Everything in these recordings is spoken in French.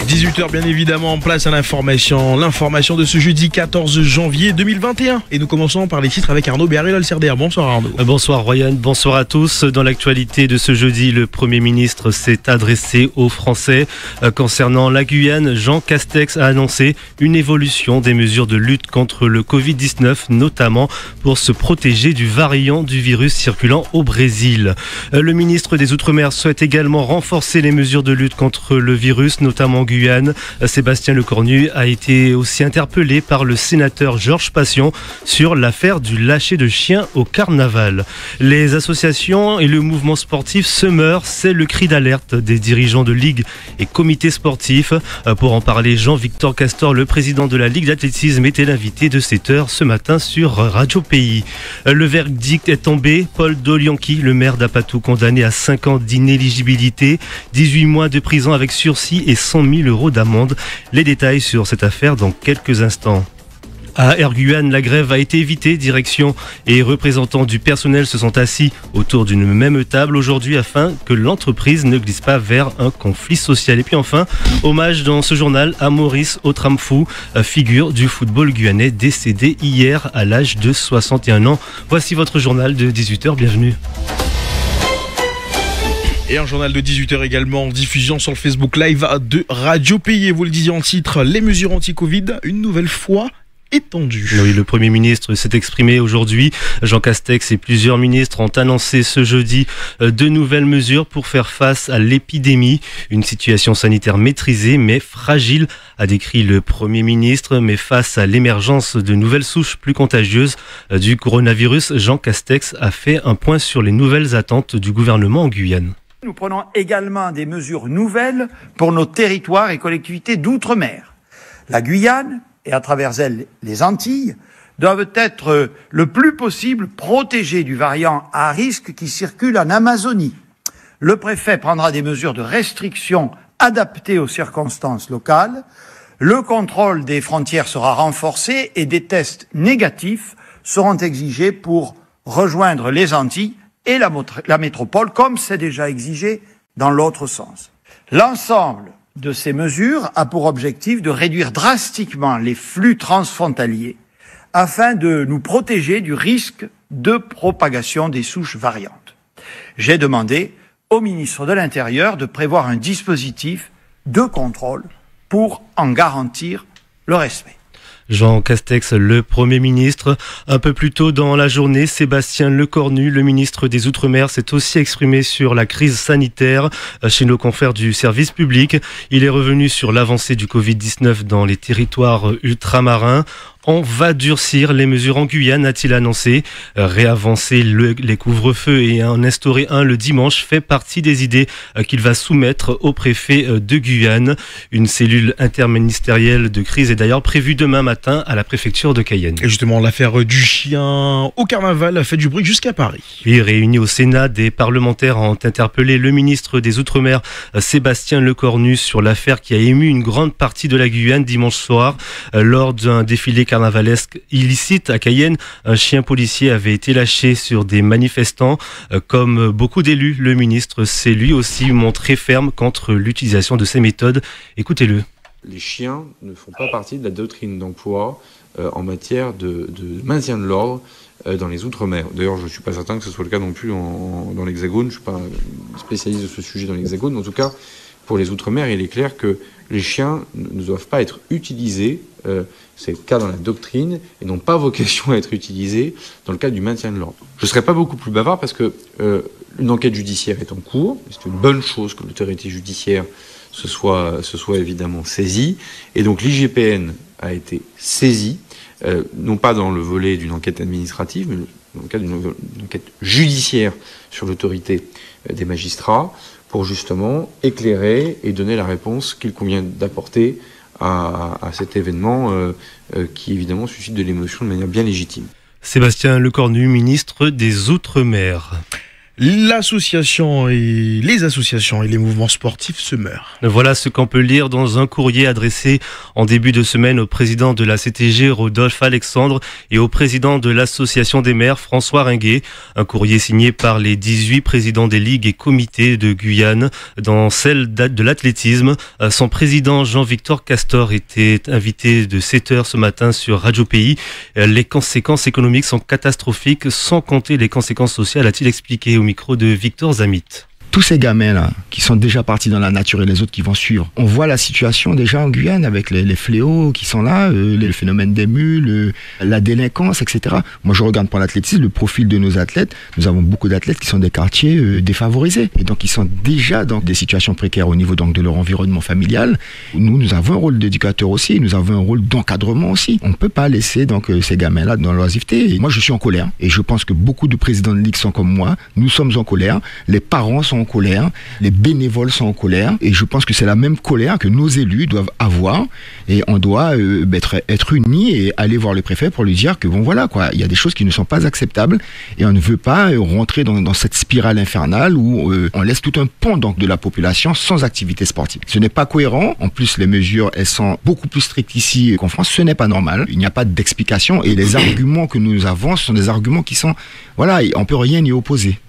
18h bien évidemment, en place à l'information de ce jeudi 14 janvier 2021. Et nous commençons par les titres avec Arnaud Béarel-Alcerder. Bonsoir Arnaud. Bonsoir Royan, bonsoir à tous. Dans l'actualité de ce jeudi, le Premier ministre s'est adressé aux Français. Concernant la Guyane, Jean Castex a annoncé une évolution des mesures de lutte contre le Covid-19, notamment pour se protéger du variant du virus circulant au Brésil. Le ministre des Outre-mer souhaite également renforcer les mesures de lutte contre le virus, notamment en Guyane. Sébastien Lecornu a été aussi interpellé par le sénateur Georges Patient sur l'affaire du lâcher de chien au carnaval. Les associations et le mouvement sportif se meurent, c'est le cri d'alerte des dirigeants de ligues et comités sportifs. Pour en parler, Jean-Victor Castor, le président de la Ligue d'athlétisme, était l'invité de 7h ce matin sur Radio Pays. Le verdict est tombé. Paul Dolianki, le maire d'Apatou, condamné à 5 ans d'inéligibilité, 18 mois de prison avec sursis et 100 000 € d'amende. Les détails sur cette affaire dans quelques instants. À Air Guyane, la grève a été évitée. Direction et représentants du personnel se sont assis autour d'une même table aujourd'hui afin que l'entreprise ne glisse pas vers un conflit social. Et puis enfin, hommage dans ce journal à Maurice Otramfou, figure du football guyanais décédé hier à l'âge de 61 ans. Voici votre journal de 18h, bienvenue. Et un journal de 18h également en diffusion sur le Facebook Live de Radio Pays. Vous le disiez en titre, les mesures anti-Covid, une nouvelle fois étendues. Oui, le Premier ministre s'est exprimé aujourd'hui. Jean Castex et plusieurs ministres ont annoncé ce jeudi de nouvelles mesures pour faire face à l'épidémie. Une situation sanitaire maîtrisée mais fragile, a décrit le Premier ministre. Mais face à l'émergence de nouvelles souches plus contagieuses du coronavirus, Jean Castex a fait un point sur les nouvelles attentes du gouvernement en Guyane. Nous prenons également des mesures nouvelles pour nos territoires et collectivités d'outre-mer. La Guyane, et à travers elle les Antilles, doivent être le plus possible protégées du variant à risque qui circule en Amazonie. Le préfet prendra des mesures de restriction adaptées aux circonstances locales. Le contrôle des frontières sera renforcé et des tests négatifs seront exigés pour rejoindre les Antilles et la métropole, comme c'est déjà exigé dans l'autre sens. L'ensemble de ces mesures a pour objectif de réduire drastiquement les flux transfrontaliers afin de nous protéger du risque de propagation des souches variantes. J'ai demandé au ministre de l'Intérieur de prévoir un dispositif de contrôle pour en garantir le respect. Jean Castex, le Premier ministre. Un peu plus tôt dans la journée, Sébastien Lecornu, le ministre des Outre-mer, s'est aussi exprimé sur la crise sanitaire chez nos confrères du service public. Il est revenu sur l'avancée du Covid-19 dans les territoires ultramarins. On va durcir les mesures en Guyane, a-t-il annoncé. Réavancer les couvre-feux et en instaurer un le dimanche fait partie des idées qu'il va soumettre au préfet de Guyane. Une cellule interministérielle de crise est d'ailleurs prévue demain matin à la préfecture de Cayenne. Et justement, l'affaire du chien au carnaval a fait du bruit jusqu'à Paris. Puis, réunis au Sénat, des parlementaires ont interpellé le ministre des Outre-mer, Sébastien Lecornu, sur l'affaire qui a ému une grande partie de la Guyane dimanche soir. Lors d'un défilé carnavalesque illicite à Cayenne, un chien policier avait été lâché sur des manifestants. Comme beaucoup d'élus, le ministre s'est lui aussi montré ferme contre l'utilisation de ces méthodes. Écoutez-le. Les chiens ne font pas partie de la doctrine d'emploi en matière de maintien de l'ordre dans les Outre-mer. D'ailleurs, je ne suis pas certain que ce soit le cas non plus dans l'Hexagone. Je ne suis pas spécialiste de ce sujet dans l'Hexagone. En tout cas, pour les Outre-mer, il est clair que les chiens ne doivent pas être utilisés, c'est le cas dans la doctrine, et n'ont pas vocation à être utilisés dans le cadre du maintien de l'ordre. Je ne serai pas beaucoup plus bavard parce que une enquête judiciaire est en cours. C'est une bonne chose que l'autorité judiciaire se soit évidemment saisie. Et donc l'IGPN a été saisie, non pas dans le volet d'une enquête administrative, mais dans le cadre d'une enquête judiciaire sur l'autorité des magistrats, pour justement éclairer et donner la réponse qu'il convient d'apporter à cet événement qui évidemment suscite de l'émotion de manière bien légitime. Sébastien Lecornu, ministre des Outre-mer. L'association et les associations et les mouvements sportifs se meurent. Voilà ce qu'on peut lire dans un courrier adressé en début de semaine au président de la CTG, Rodolphe Alexandre, et au président de l'association des maires, François Ringuet. Un courrier signé par les 18 présidents des ligues et comités de Guyane. Dans celle de l'athlétisme, son président Jean-Victor Castor était invité de 7h ce matin sur Radio Pays. Les conséquences économiques sont catastrophiques, sans compter les conséquences sociales, a-t-il expliqué au micro de Victor Zamit. Tous ces gamins-là, qui sont déjà partis dans la nature et les autres qui vont suivre, on voit la situation déjà en Guyane avec les fléaux qui sont là, le phénomène des mules, la délinquance, etc. Moi, je regarde pour l'athlétisme, le profil de nos athlètes. Nous avons beaucoup d'athlètes qui sont des quartiers défavorisés et donc ils sont déjà dans des situations précaires au niveau donc de leur environnement familial. Nous avons un rôle d'éducateur aussi, nous avons un rôle d'encadrement aussi. On ne peut pas laisser donc ces gamins-là dans l'oisiveté. Moi, je suis en colère et je pense que beaucoup de présidents de ligue sont comme moi. Nous sommes en colère, les parents sont en colère, les bénévoles sont en colère et je pense que c'est la même colère que nos élus doivent avoir et on doit être unis et aller voir le préfet pour lui dire que bon voilà quoi, il y a des choses qui ne sont pas acceptables et on ne veut pas rentrer dans cette spirale infernale où on laisse tout un pan donc de la population sans activité sportive. Ce n'est pas cohérent, en plus les mesures elles sont beaucoup plus strictes ici qu'en France, ce n'est pas normal, il n'y a pas d'explication et les arguments que nous avons sont des arguments qui sont, voilà, on peut rien y opposer.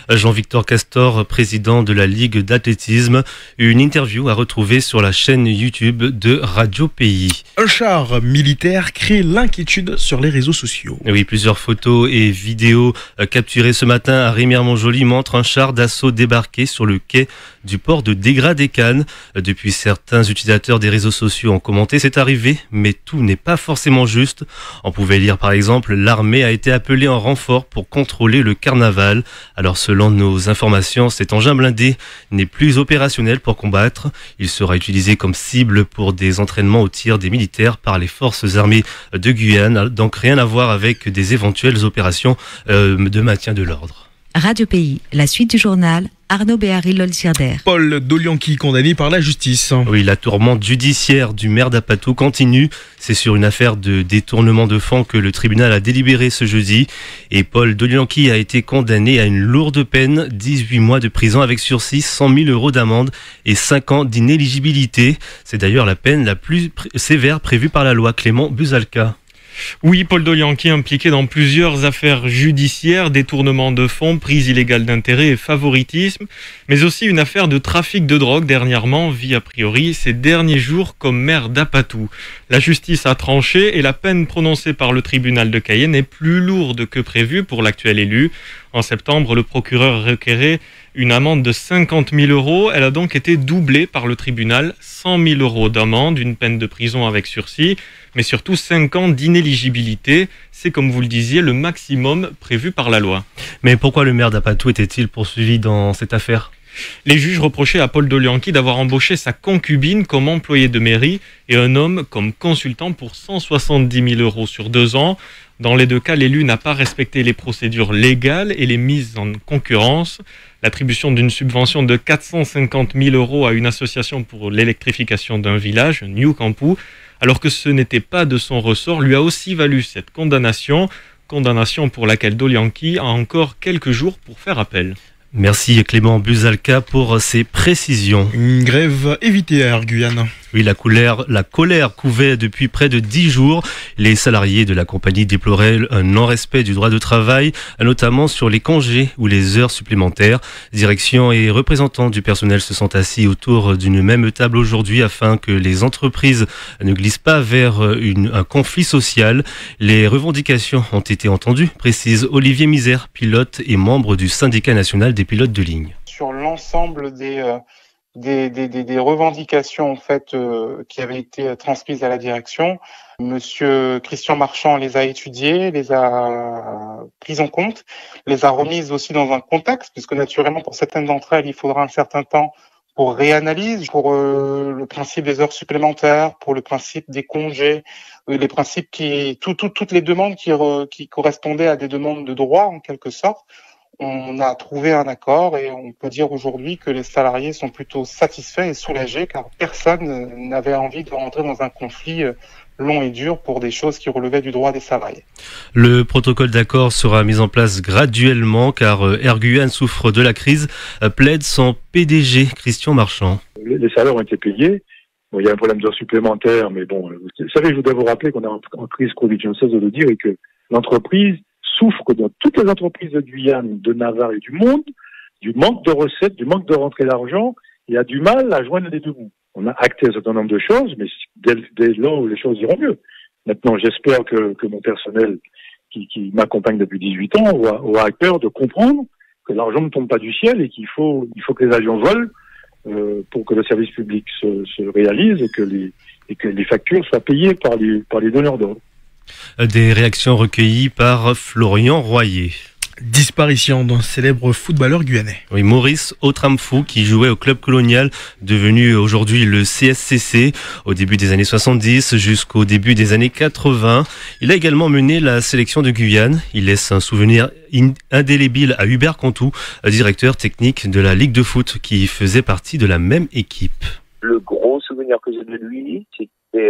Jean-Victor Castor, président de la Ligue d'athlétisme. Une interview à retrouver sur la chaîne YouTube de Radio Pays. Un char militaire crée l'inquiétude sur les réseaux sociaux. Oui, plusieurs photos et vidéos capturées ce matin à Rémière-Montjoly montrent un char d'assaut débarqué sur le quai du port de Dégradé-Cannes. Depuis, certains utilisateurs des réseaux sociaux ont commenté cette arrivée, mais tout n'est pas forcément juste. On pouvait lire par exemple, l'armée a été appelée en renfort pour contrôler le carnaval. Alors selon nos informations, cet engin blindé n'est plus opérationnel pour combattre. Il sera utilisé comme cible pour des entraînements au tir des militaires par les forces armées de Guyane. Donc rien à voir avec des éventuelles opérations de maintien de l'ordre. Radio Pays, la suite du journal, Arnaud Béhari-Lolsirder. Paul Dolianki condamné par la justice. Oui, la tourmente judiciaire du maire d'Apatou continue. C'est sur une affaire de détournement de fonds que le tribunal a délibéré ce jeudi. Et Paul Dolianki a été condamné à une lourde peine, 18 mois de prison avec sursis, 100 000 euros d'amende et 5 ans d'inéligibilité. C'est d'ailleurs la peine la plus sévère prévue par la loi. Clément Buzalka. Oui, Paul Dolianki impliqué dans plusieurs affaires judiciaires, détournement de fonds, prise illégale d'intérêt et favoritisme, mais aussi une affaire de trafic de drogue dernièrement, vit a priori ces derniers jours comme maire d'Apatou. La justice a tranché et la peine prononcée par le tribunal de Cayenne est plus lourde que prévu pour l'actuel élu. En septembre, le procureur requérait une amende de 50 000 euros. Elle a donc été doublée par le tribunal, 100 000 euros d'amende, une peine de prison avec sursis, mais surtout 5 ans d'inéligibilité. C'est, comme vous le disiez, le maximum prévu par la loi. Mais pourquoi le maire d'Apatou était-il poursuivi dans cette affaire ? Les juges reprochaient à Paul Dolianki d'avoir embauché sa concubine comme employé de mairie et un homme comme consultant pour 170 000 euros sur 2 ans. Dans les deux cas, l'élu n'a pas respecté les procédures légales et les mises en concurrence. L'attribution d'une subvention de 450 000 euros à une association pour l'électrification d'un village, New Campou, alors que ce n'était pas de son ressort, lui a aussi valu cette condamnation pour laquelle Dolianki a encore quelques jours pour faire appel. Merci Clément Buzalka pour ces précisions. Une grève évitée à Guyane. Oui, la colère couvait depuis près de 10 jours. Les salariés de la compagnie déploraient un non-respect du droit de travail, notamment sur les congés ou les heures supplémentaires. Direction et représentants du personnel se sont assis autour d'une même table aujourd'hui afin que les entreprises ne glissent pas vers un conflit social. Les revendications ont été entendues, précise Olivier Misère, pilote et membre du syndicat national des pilotes de ligne. Sur l'ensemble des revendications en fait qui avaient été transmises à la direction, Monsieur Christian Marchand les a étudiées, les a prises en compte, les a remises aussi dans un contexte, puisque naturellement pour certaines d'entre elles il faudra un certain temps pour réanalyse, pour le principe des heures supplémentaires, pour le principe des congés, les principes toutes les demandes qui correspondaient à des demandes de droit en quelque sorte. On a trouvé un accord et on peut dire aujourd'hui que les salariés sont plutôt satisfaits et soulagés car personne n'avait envie de rentrer dans un conflit long et dur pour des choses qui relevaient du droit des salariés. Le protocole d'accord sera mis en place graduellement car Air Guyane souffre de la crise, plaide son PDG Christian Marchand. Les salaires ont été payés. Bon, il y a un problème d'heures supplémentaires, mais bon, vous savez, je voudrais vous rappeler qu'on est en crise Covid, je ne cesse de le dire, et que l'entreprise souffre dans toutes les entreprises de Guyane, de Navarre et du monde, du manque de recettes, du manque de rentrée d'argent, et a du mal à joindre les deux bouts. On a acté un certain nombre de choses, mais dès lors où les choses iront mieux. Maintenant, j'espère que mon personnel qui m'accompagne depuis 18 ans aura à cœur de comprendre que l'argent ne tombe pas du ciel et qu'il faut que les avions volent pour que le service public se réalise et que les factures soient payées par les donneurs d'ordre. Des réactions recueillies par Florian Royer. Disparition d'un célèbre footballeur guyanais. Oui, Maurice Otramfou, qui jouait au club colonial, devenu aujourd'hui le CSCC, au début des années 70 jusqu'au début des années 80. Il a également mené la sélection de Guyane. Il laisse un souvenir indélébile à Hubert Cantou, directeur technique de la Ligue de foot, qui faisait partie de la même équipe. Le gros souvenir que j'ai de lui, c'était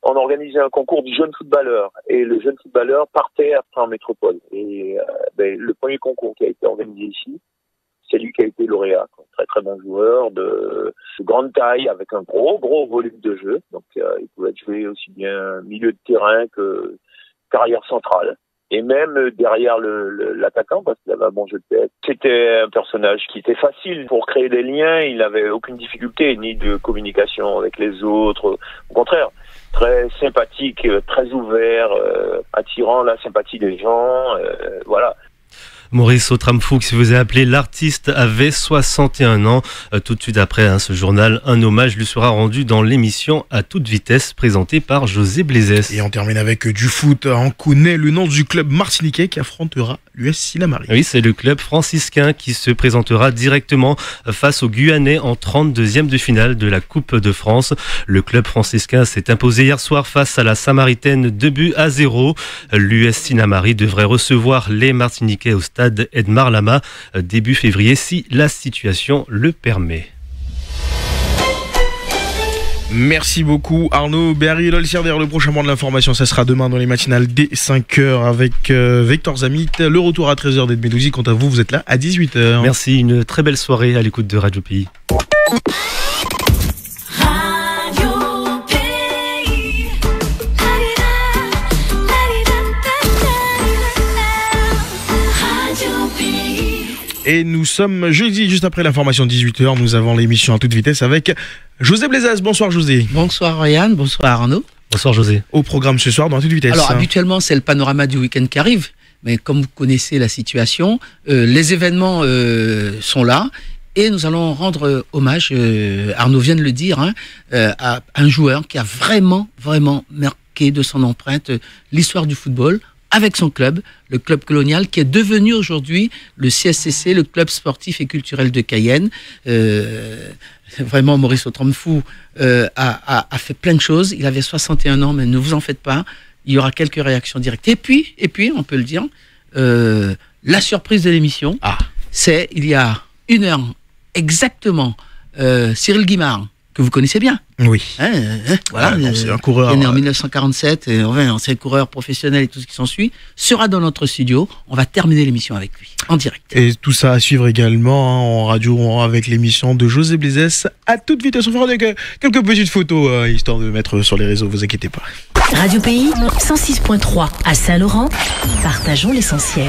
on organisait un concours du jeune footballeur et le jeune footballeur partait après en métropole. Et le premier concours qui a été organisé ici, c'est lui qui a été lauréat. Très très bon joueur de grande taille avec un gros volume de jeu. Donc il pouvait jouer aussi bien milieu de terrain que carrière centrale. Et même derrière l'attaquant, parce qu'il avait un bon jeu de tête. C'était un personnage qui était facile pour créer des liens. Il n'avait aucune difficulté, ni de communication avec les autres. Au contraire, très sympathique, très ouvert, attirant la sympathie des gens. Voilà. Maurice Otramfou, qui se faisait appeler l'artiste, avait 61 ans. Tout de suite après ce journal, un hommage lui sera rendu dans l'émission À toute vitesse, présentée par José Blaisès. Et on termine avec du foot. On connaît le nom du club martiniquais qui affrontera l'US Sinnamary. Oui, c'est le club franciscain qui se présentera directement face aux Guyanais en 32e de finale de la Coupe de France. Le club franciscain s'est imposé hier soir face à la Samaritaine 2-0. L'US Sinnamary devrait recevoir les Martiniquais au stade Edmar Lama début février si la situation le permet. Merci beaucoup Arnaud Berry. Le prochain moment de l'information, ça sera demain dans les matinales dès 5h avec Victor Zamit. Le retour à 13h d'Ed Medouzi. Quant à vous, vous êtes là à 18h. Merci, une très belle soirée à l'écoute de Radio Pays. Et nous sommes jeudi, juste après l'information de 18h. Nous avons l'émission à toute vitesse avec José Blaisès. Bonsoir José. Bonsoir Ryan, bonsoir Arnaud. Bonsoir José. Au programme ce soir dans à toute vitesse. Alors habituellement c'est le panorama du week-end qui arrive. Mais comme vous connaissez la situation, les événements sont là. Et nous allons rendre hommage, Arnaud vient de le dire, à un joueur qui a vraiment marqué de son empreinte l'histoire du football, avec son club, le club colonial, qui est devenu aujourd'hui le CSCC, le club sportif et culturel de Cayenne. Vraiment, Maurice Otramfou a fait plein de choses. Il avait 61 ans, mais ne vous en faites pas. Il y aura quelques réactions directes. Et puis, on peut le dire, la surprise de l'émission, c'est il y a 1 heure exactement, Cyril Guimard, que vous connaissez bien. Oui. Voilà, c'est un coureur. Né en 1947, ancien coureur professionnel et tout ce qui s'ensuit, sera dans notre studio. On va terminer l'émission avec lui, en direct. Et tout ça à suivre également en radio avec l'émission de José Blaisès. À toute vitesse, on fera quelques petites photos, histoire de mettre sur les réseaux, vous inquiétez pas. Radio Pays, 106.3 à Saint-Laurent, partageons l'essentiel.